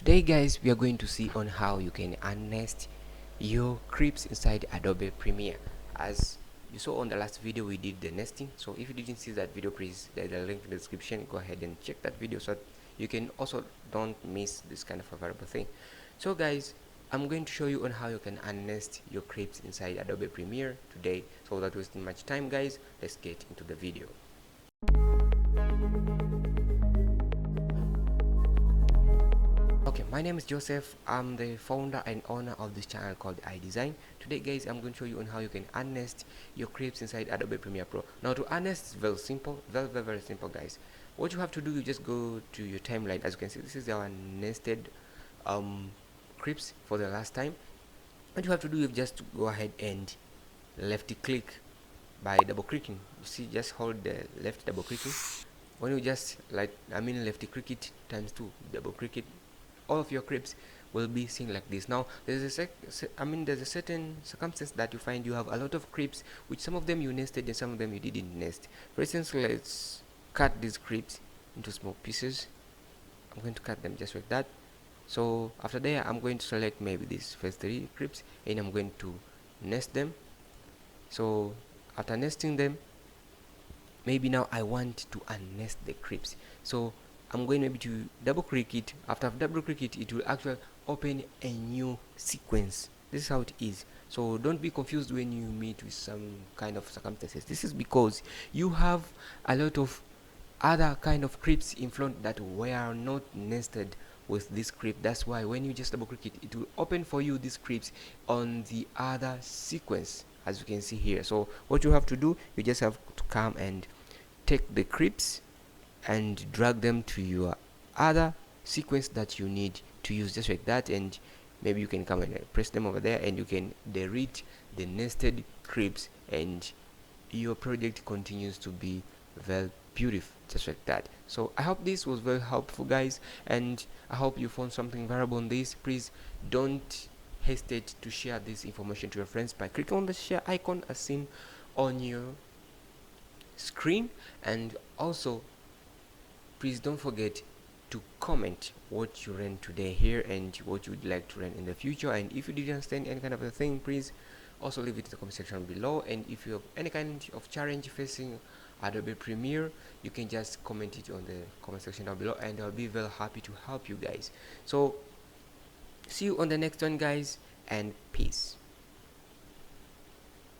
Today guys, we are going to see on how you can unnest your creeps inside Adobe Premiere. As you saw on the last video, we did the nesting. So if you didn't see that video, please, there's a link in the description. Go ahead and check that video so that you can also don't miss this kind of a valuable thing. So guys, I'm going to show you on how you can unnest your creeps inside Adobe Premiere today. So without wasting much time guys, let's get into the video. Okay, my name is Joseph. I'm the founder and owner of this channel called iDesign. Today guys, I'm going to show you on how you can unnest your creeps inside Adobe Premiere Pro. Now to unnest is very simple, very simple guys. What you have to do, you just go to your timeline. As you can see, this is our nested creeps for the last time. What you have to do is just go ahead and left click by double clicking. You see, just hold the left double clicking. When you just left click it times 2, double click it, all of your creeps will be seen like this. Now there's a certain circumstance that you find you have a lot of creeps, which some of them you nested and some of them you didn't nest. For instance, let's cut these creeps into small pieces. I'm going to cut them just like that. So after there, I'm going to select maybe these first 3 creeps and I'm going to nest them. So after nesting them, maybe now I want to unnest the creeps. So I'm going maybe to double click it. After I've double click it, it will actually open a new sequence. This is how it is. So don't be confused when you meet with some kind of circumstances. This is because you have a lot of other kind of creeps in front that were not nested with this creep. That's why when you just double click it, it will open for you these creeps on the other sequence, as you can see here. So what you have to do, you just have to come and take the creeps and drag them to your other sequence that you need to use, just like that. And maybe you can come and press them over there and you can delete the nested creeps and your project continues to be very beautiful, just like that. So I hope this was very helpful guys, and I hope you found something valuable on this. Please don't hesitate to share this information to your friends by clicking on the share icon as seen on your screen. And also please don't forget to comment what you learned today here and what you would like to learn in the future. And if you didn't understand any kind of a thing, please also leave it in the comment section below. And if you have any kind of challenge facing Adobe Premiere, you can just comment it on the comment section down below and I'll be very happy to help you guys. So see you on the next one guys, and peace.